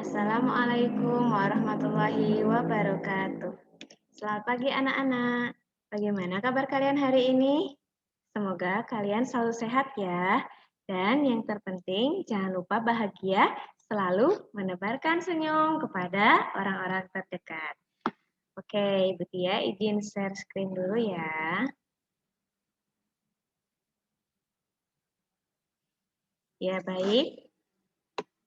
Assalamualaikum warahmatullahi wabarakatuh. Selamat pagi anak-anak. Bagaimana kabar kalian hari ini? Semoga kalian selalu sehat ya. Dan yang terpenting jangan lupa bahagia, selalu menebarkan senyum kepada orang-orang terdekat. Oke, Ibu Tia izin share screen dulu ya. Ya, baik.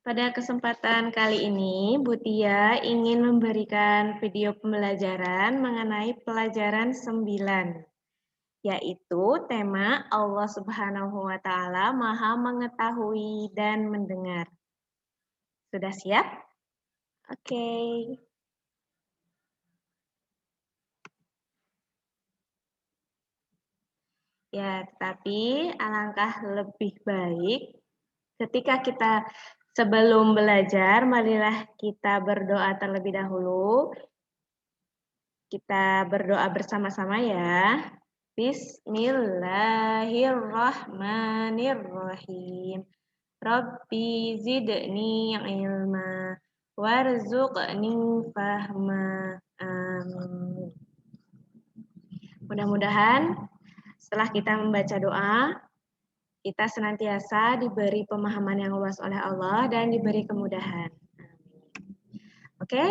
Pada kesempatan kali ini, Bu Tia ingin memberikan video pembelajaran mengenai pelajaran 9, yaitu tema Allah Subhanahu wa Ta'ala Maha Mengetahui dan Mendengar. Sudah siap? Oke. Ya, tetapi alangkah lebih baik ketika kita sebelum belajar, marilah kita berdoa terlebih dahulu. Kita berdoa bersama-sama ya. Bismillahirrahmanirrahim. Rabbi zidni ilma warzuqni fahma. Amin. Mudah-mudahan setelah kita membaca doa, kita senantiasa diberi pemahaman yang luas oleh Allah dan diberi kemudahan. Oke?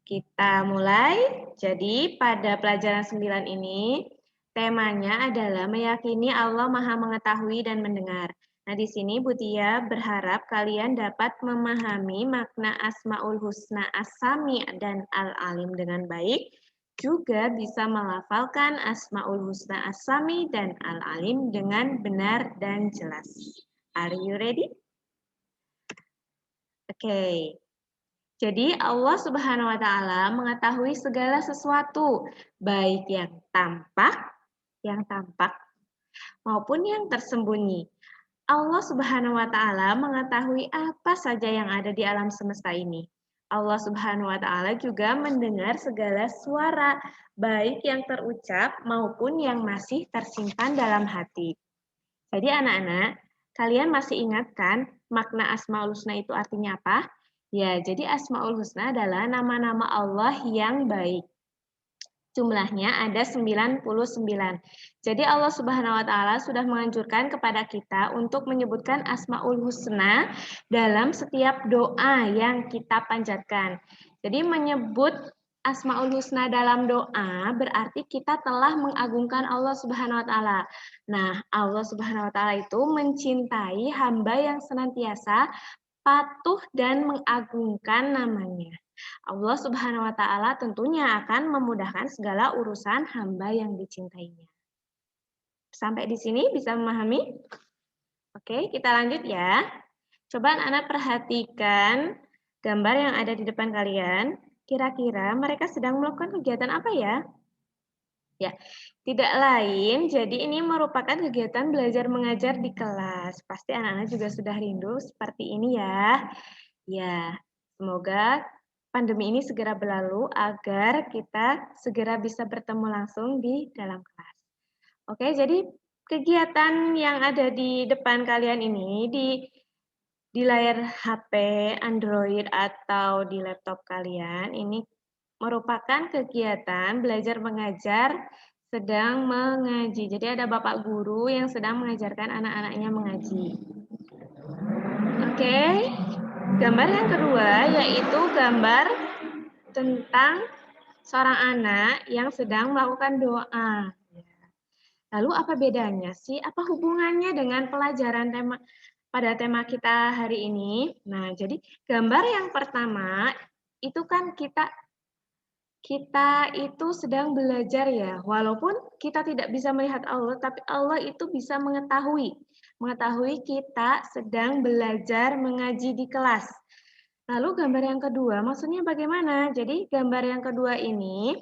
Kita mulai. Jadi pada pelajaran 9 ini temanya adalah meyakini Allah Maha Mengetahui dan Mendengar. Nah, di sini Bu Tia berharap kalian dapat memahami makna Asmaul Husna As-Sami dan Al-Alim dengan baik, juga bisa melafalkan Asmaul Husna As-Sami dan Al-Alim dengan benar dan jelas. Are you ready? Oke. Jadi Allah Subhanahu wa Ta'ala mengetahui segala sesuatu, baik yang tampak maupun yang tersembunyi. Allah Subhanahu wa Ta'ala mengetahui apa saja yang ada di alam semesta ini. Allah Subhanahu wa Ta'ala juga mendengar segala suara, baik yang terucap maupun yang masih tersimpan dalam hati. Jadi anak-anak, kalian masih ingat kan makna Asmaul Husna itu artinya apa? Ya, jadi Asmaul Husna adalah nama-nama Allah yang baik. Jumlahnya ada 99. Jadi Allah Subhanahu wa Ta'ala sudah menganjurkan kepada kita untuk menyebutkan Asmaul Husna dalam setiap doa yang kita panjatkan. Jadi menyebut Asmaul Husna dalam doa berarti kita telah mengagungkan Allah Subhanahu wa Ta'ala. Nah, Allah Subhanahu wa Ta'ala itu mencintai hamba yang senantiasa patuh dan mengagungkan namanya. Allah Subhanahu wa Ta'ala tentunya akan memudahkan segala urusan hamba yang dicintainya. Sampai di sini bisa memahami? Oke, kita lanjut ya. Coba anak-anak perhatikan gambar yang ada di depan kalian. Kira-kira mereka sedang melakukan kegiatan apa ya? Ya, tidak lain, jadi ini merupakan kegiatan belajar mengajar di kelas. Pasti anak-anak juga sudah rindu seperti ini ya. Ya, semoga pandemi ini segera berlalu agar kita segera bisa bertemu langsung di dalam kelas. Oke, jadi kegiatan yang ada di depan kalian ini di layar HP, Android, atau di laptop kalian ini merupakan kegiatan belajar mengajar sedang mengaji. Jadi ada Bapak Guru yang sedang mengajarkan anak-anaknya mengaji. Oke, gambar yang kedua yaitu gambar tentang seorang anak yang sedang melakukan doa. Lalu apa bedanya sih? Apa hubungannya dengan pelajaran pada tema kita hari ini? Nah, jadi gambar yang pertama itu kan kita itu sedang belajar ya, walaupun kita tidak bisa melihat Allah, tapi Allah itu bisa mengetahui kita sedang belajar mengaji di kelas. Lalu gambar yang kedua, maksudnya bagaimana? Jadi gambar yang kedua ini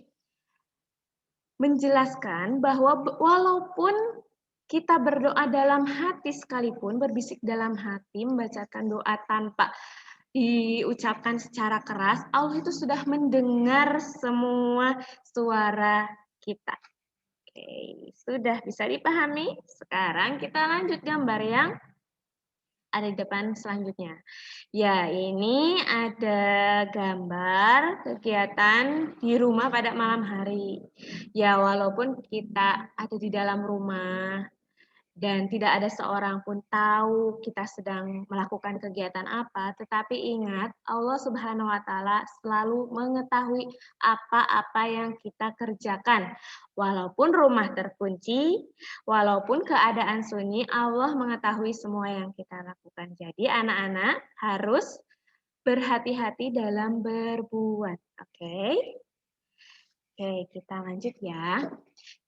menjelaskan bahwa walaupun kita berdoa dalam hati sekalipun, berbisik dalam hati, membacakan doa tanpa diucapkan secara keras, Allah itu sudah mendengar semua suara kita. Oke, sudah bisa dipahami? Sekarang kita lanjut gambar yang Ada di depan selanjutnya. Ya, ini ada gambar kegiatan di rumah pada malam hari. Ya, walaupun kita ada di dalam rumah dan tidak ada seorang pun tahu kita sedang melakukan kegiatan apa, tetapi ingat Allah Subhanahu wa taala selalu mengetahui apa-apa yang kita kerjakan. Walaupun rumah terkunci, walaupun keadaan sunyi, Allah mengetahui semua yang kita lakukan. Jadi anak-anak harus berhati-hati dalam berbuat. Oke. Oke, kita lanjut ya.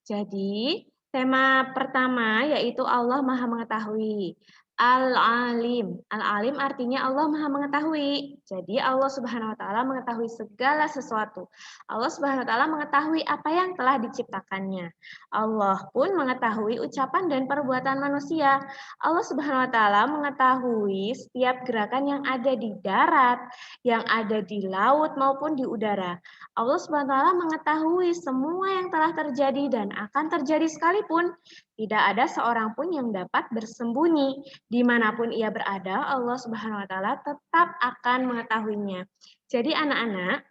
Jadi, tema pertama yaitu Allah Maha Mengetahui. Al-Alim. Al-Alim artinya Allah Maha Mengetahui. Jadi Allah Subhanahu wa taala mengetahui segala sesuatu. Allah Subhanahu wa taala mengetahui apa yang telah diciptakannya. Allah pun mengetahui ucapan dan perbuatan manusia. Allah Subhanahu wa taala mengetahui setiap gerakan yang ada di darat, yang ada di laut maupun di udara. Allah Subhanahu wa taala mengetahui semua yang telah terjadi dan akan terjadi sekalipun. Tidak ada seorang pun yang dapat bersembunyi. Dimanapun ia berada, Allah Subhanahu wa taala tetap akan mengetahuinya. Jadi anak-anak,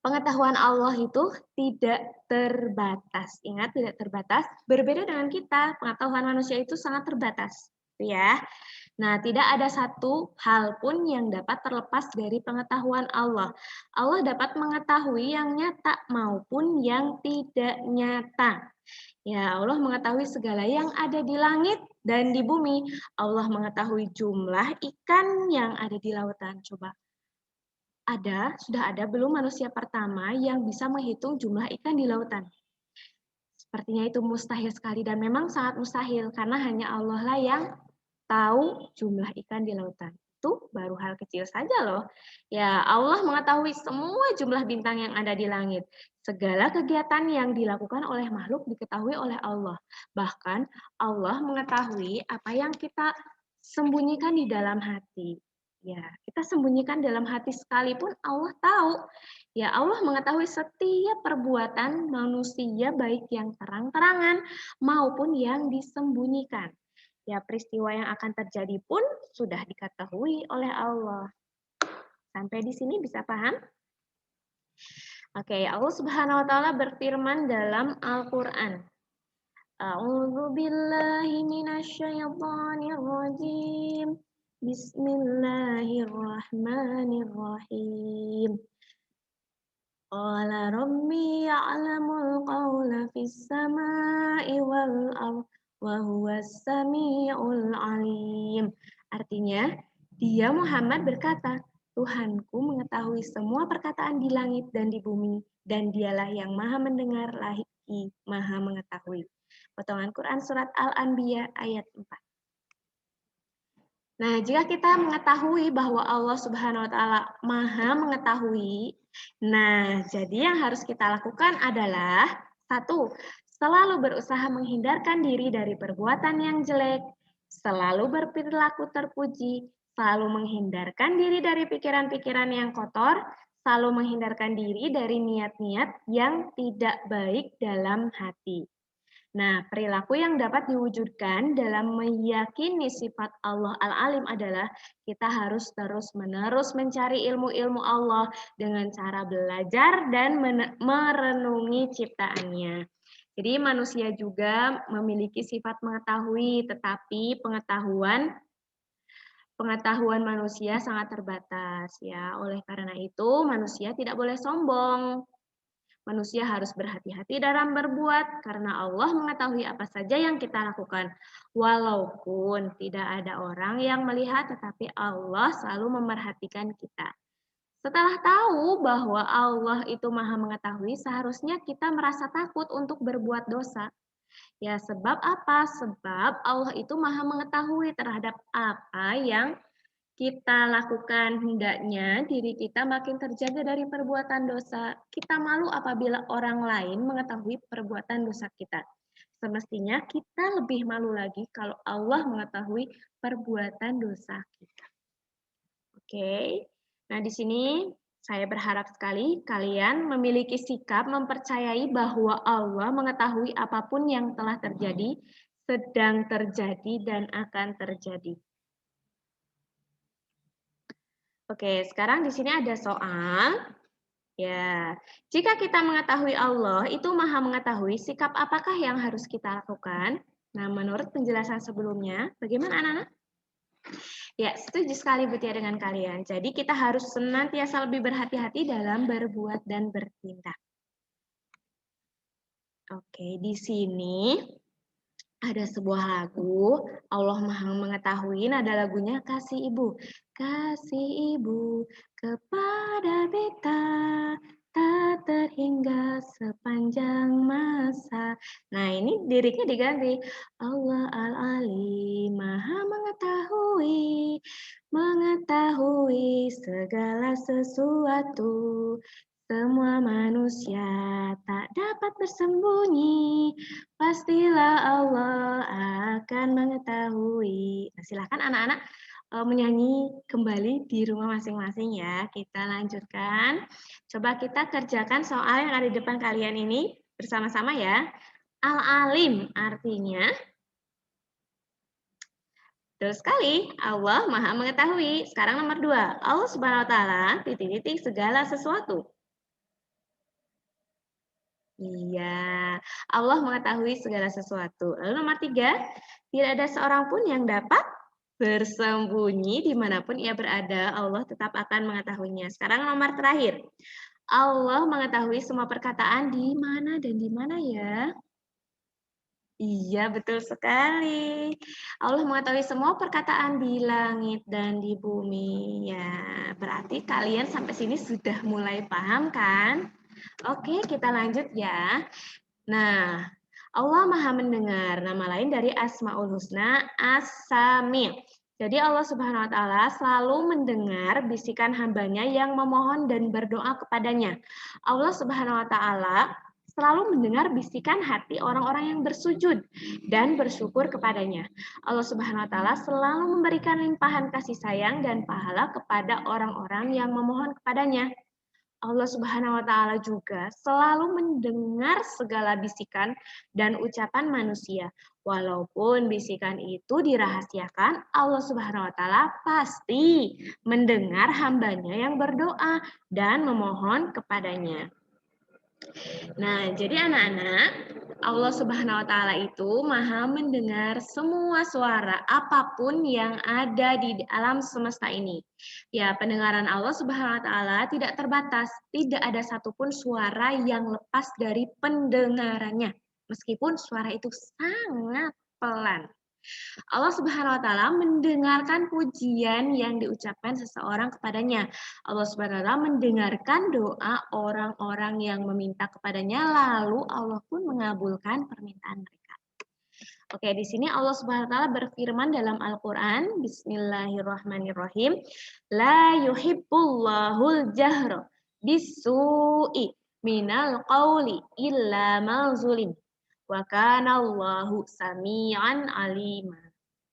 pengetahuan Allah itu tidak terbatas. Ingat, tidak terbatas. Berbeda dengan kita, pengetahuan manusia itu sangat terbatas. Ya. Nah, tidak ada satu hal pun yang dapat terlepas dari pengetahuan Allah. Allah dapat mengetahui yang nyata maupun yang tidak nyata. Ya, Allah mengetahui segala yang ada di langit dan di bumi. Allah mengetahui jumlah ikan yang ada di lautan. Coba, sudah ada belum manusia pertama yang bisa menghitung jumlah ikan di lautan? Sepertinya itu mustahil sekali dan memang sangat mustahil karena hanya Allah lah yang tahu jumlah ikan di lautan. Itu baru hal kecil saja loh. Ya, Allah mengetahui semua jumlah bintang yang ada di langit. Segala kegiatan yang dilakukan oleh makhluk diketahui oleh Allah. Bahkan Allah mengetahui apa yang kita sembunyikan di dalam hati. Ya, kita sembunyikan dalam hati sekalipun Allah tahu. Ya, Allah mengetahui setiap perbuatan manusia baik yang terang-terangan maupun yang disembunyikan. Ya, peristiwa yang akan terjadi pun sudah diketahui oleh Allah. Sampai di sini bisa paham? Oke, Allah Subhanahu wa taala berfirman dalam Al-Qur'an. A'udzu billahi minasyaitonir rajim. Bismillahirrahmanirrahim. Qala rabbi ya'lamul qawla fis sama'i wal ardh wa huwas sami'ul alim. Artinya, dia Muhammad berkata, Tuhanku mengetahui semua perkataan di langit dan di bumi, dan dialah yang maha mendengar lagi maha mengetahui. Potongan Quran Surat Al-Anbiya ayat 4. Nah, jika kita mengetahui bahwa Allah Subhanahu wa taala Maha mengetahui, nah, jadi yang harus kita lakukan adalah satu, selalu berusaha menghindarkan diri dari perbuatan yang jelek, selalu berperilaku terpuji, selalu menghindarkan diri dari pikiran-pikiran yang kotor, selalu menghindarkan diri dari niat-niat yang tidak baik dalam hati. Nah, perilaku yang dapat diwujudkan dalam meyakini sifat Allah Al-Alim adalah kita harus terus-menerus mencari ilmu-ilmu Allah dengan cara belajar dan merenungi ciptaannya. Jadi manusia juga memiliki sifat mengetahui, tetapi pengetahuan manusia sangat terbatas ya. Oleh karena itu, manusia tidak boleh sombong. Manusia harus berhati-hati dalam berbuat karena Allah mengetahui apa saja yang kita lakukan. Walaupun tidak ada orang yang melihat, tetapi Allah selalu memerhatikan kita. Setelah tahu bahwa Allah itu Maha Mengetahui, seharusnya kita merasa takut untuk berbuat dosa. Ya, sebab apa? Sebab Allah itu Maha Mengetahui terhadap apa yang kita lakukan, hendaknya diri kita makin terjaga dari perbuatan dosa. Kita malu apabila orang lain mengetahui perbuatan dosa kita. Semestinya kita lebih malu lagi kalau Allah mengetahui perbuatan dosa kita. Oke. Nah, di sini saya berharap sekali kalian memiliki sikap mempercayai bahwa Allah mengetahui apapun yang telah terjadi, sedang terjadi, dan akan terjadi. Oke, sekarang di sini ada soal. Ya, jika kita mengetahui Allah itu Maha mengetahui, sikap apakah yang harus kita lakukan? Nah, menurut penjelasan sebelumnya, bagaimana anak-anak? Ya, setuju sekali Butia dengan kalian. Jadi kita harus senantiasa lebih berhati-hati dalam berbuat dan bertindak. Oke, di sini ada sebuah lagu, Allah Maha Mengetahui, nada lagunya Kasih Ibu. Kasih Ibu kepada beta, tak terhingga sepanjang masa. Nah, ini liriknya diganti. Allah Al-Alim, Maha Mengetahui, mengetahui segala sesuatu. Semua manusia tak dapat bersembunyi, pastilah Allah akan mengetahui. Nah, silakan anak-anak menyanyi kembali di rumah masing-masing ya. Kita lanjutkan. Coba kita kerjakan soal yang ada di depan kalian ini bersama-sama ya. Al-alim artinya betul sekali, Allah Maha Mengetahui. Sekarang nomor 2, Allah Subhanahu wa taala titik-titik segala sesuatu. Iya, Allah mengetahui segala sesuatu. Lalu nomor 3, tidak ada seorang pun yang dapat bersembunyi dimanapun ia berada, Allah tetap akan mengetahuinya. Sekarang nomor terakhir, Allah mengetahui semua perkataan di mana dan di mana ya? Iya, betul sekali. Allah mengetahui semua perkataan di langit dan di bumi. Ya, berarti kalian sampai sini sudah mulai paham kan? Oke, kita lanjut ya. Nah, Allah Maha Mendengar, nama lain dari Asmaul Husna, As-Sami'. Jadi Allah Subhanahu wa taala selalu mendengar bisikan hambanya yang memohon dan berdoa kepadanya. Allah Subhanahu wa taala selalu mendengar bisikan hati orang-orang yang bersujud dan bersyukur kepadanya. Allah Subhanahu wa taala selalu memberikan limpahan kasih sayang dan pahala kepada orang-orang yang memohon kepadanya. Allah Subhanahu wa taala juga selalu mendengar segala bisikan dan ucapan manusia. Walaupun bisikan itu dirahasiakan, Allah Subhanahu wa taala pasti mendengar hambanya yang berdoa dan memohon kepadanya. Nah, jadi anak-anak, Allah Subhanahu wa taala itu Maha mendengar semua suara apapun yang ada di alam semesta ini. Ya, pendengaran Allah Subhanahu wa taala tidak terbatas, tidak ada satupun suara yang lepas dari pendengarannya. Meskipun suara itu sangat pelan. Allah Subhanahu wa taala mendengarkan pujian yang diucapkan seseorang kepadanya. Allah Subhanahu wa taala mendengarkan doa orang-orang yang meminta kepadanya, lalu Allah pun mengabulkan permintaan mereka. Oke, di sini Allah Subhanahu wa taala berfirman dalam Al-Qur'an, Bismillahirrahmanirrahim, la yuhibbullahul jahra bisu'i minal qawli illa ma zulim. Wa kana Allahu samian alima.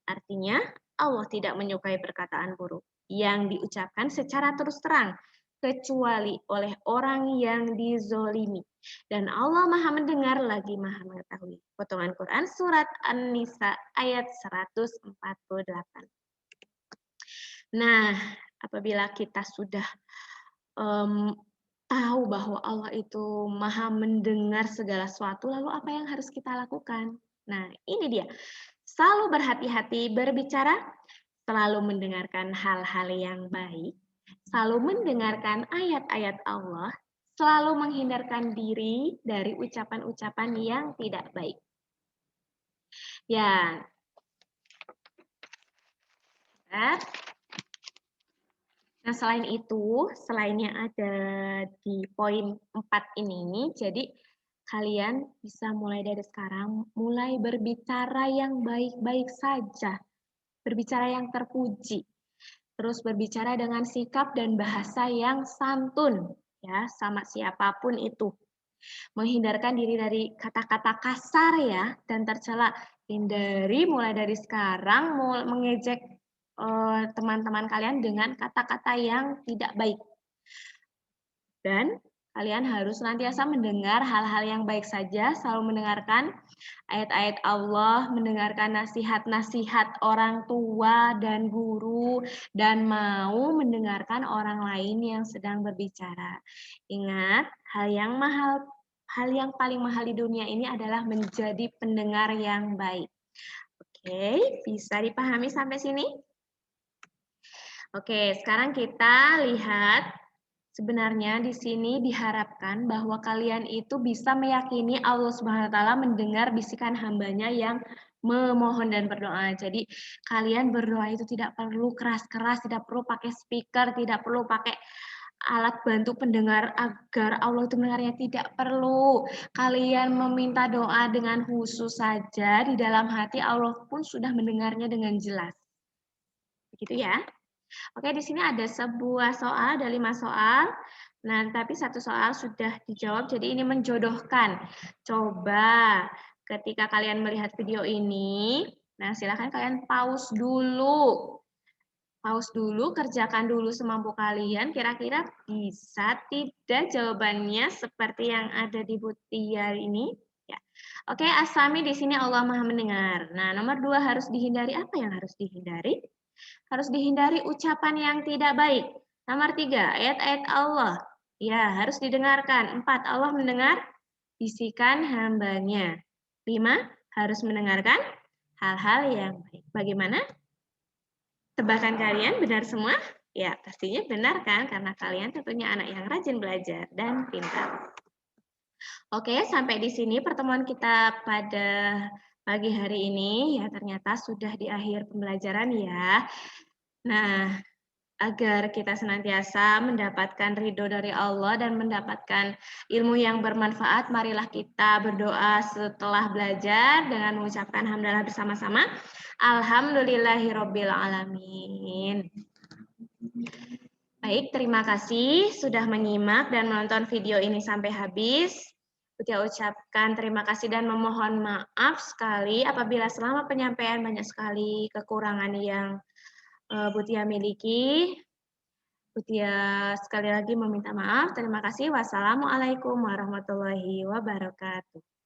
Artinya, Allah tidak menyukai perkataan buruk yang diucapkan secara terus terang, kecuali oleh orang yang dizolimi. Dan Allah Maha Mendengar lagi Maha Mengetahui. Potongan Quran Surat An-Nisa ayat 148. Nah, apabila kita sudah tahu bahwa Allah itu Maha Mendengar segala sesuatu, lalu apa yang harus kita lakukan? Nah, ini dia. Selalu berhati-hati berbicara, selalu mendengarkan hal-hal yang baik, selalu mendengarkan ayat-ayat Allah, selalu menghindarkan diri dari ucapan-ucapan yang tidak baik. Ya. Nah, selain itu, selain yang ada di poin 4 ini, jadi kalian bisa mulai dari sekarang, mulai berbicara yang baik-baik saja, berbicara yang terpuji, terus berbicara dengan sikap dan bahasa yang santun, ya, sama siapapun itu. Menghindarkan diri dari kata-kata kasar ya, dan tercela. Hindari mulai dari sekarang, mengejek teman-teman kalian dengan kata-kata yang tidak baik. Dan Kalian harus senantiasa mendengar hal-hal yang baik saja, selalu mendengarkan ayat-ayat Allah, mendengarkan nasihat-nasihat orang tua dan guru, dan mau mendengarkan orang lain yang sedang berbicara. Ingat, hal yang paling mahal di dunia ini adalah menjadi pendengar yang baik. Oke, bisa dipahami sampai sini? Oke, sekarang kita lihat sebenarnya di sini diharapkan bahwa kalian itu bisa meyakini Allah Subhanahu wa taala mendengar bisikan hambanya yang memohon dan berdoa. Jadi kalian berdoa itu tidak perlu keras-keras, tidak perlu pakai speaker, tidak perlu pakai alat bantu pendengar agar Allah itu mendengarnya, tidak perlu. Kalian meminta doa dengan khusus saja di dalam hati, Allah pun sudah mendengarnya dengan jelas. Begitu ya. Oke, di sini ada sebuah soal, ada 5 soal. Nah, tapi satu soal sudah dijawab, jadi ini menjodohkan. Coba ketika kalian melihat video ini, nah silahkan kalian pause dulu. Pause dulu, kerjakan dulu semampu kalian, kira-kira bisa tidak jawabannya seperti yang ada di butiar ini? Ya. Oke, Asami di sini Allah Maha mendengar. Nah, nomor 2 harus dihindari, apa yang harus dihindari? Harus dihindari ucapan yang tidak baik. Nomor 3, ayat-ayat Allah. Ya, harus didengarkan. 4, Allah mendengar bisikan hambanya. 5, harus mendengarkan hal-hal yang baik. Bagaimana? Tebakan kalian benar semua? Ya, pastinya benar kan? Karena kalian tentunya anak yang rajin belajar dan pintar. Oke, sampai di sini pertemuan kita pada pagi hari ini. Ya, ternyata sudah di akhir pembelajaran ya. Nah, agar kita senantiasa mendapatkan ridho dari Allah dan mendapatkan ilmu yang bermanfaat, marilah kita berdoa setelah belajar dengan mengucapkan hamdalah bersama-sama. Alhamdulillahirabbil alamin. Baik, terima kasih sudah menyimak dan menonton video ini sampai habis. Butia ucapkan terima kasih dan memohon maaf sekali apabila selama penyampaian banyak sekali kekurangan yang Butia miliki. Butia sekali lagi meminta maaf. Terima kasih. Wassalamualaikum warahmatullahi wabarakatuh.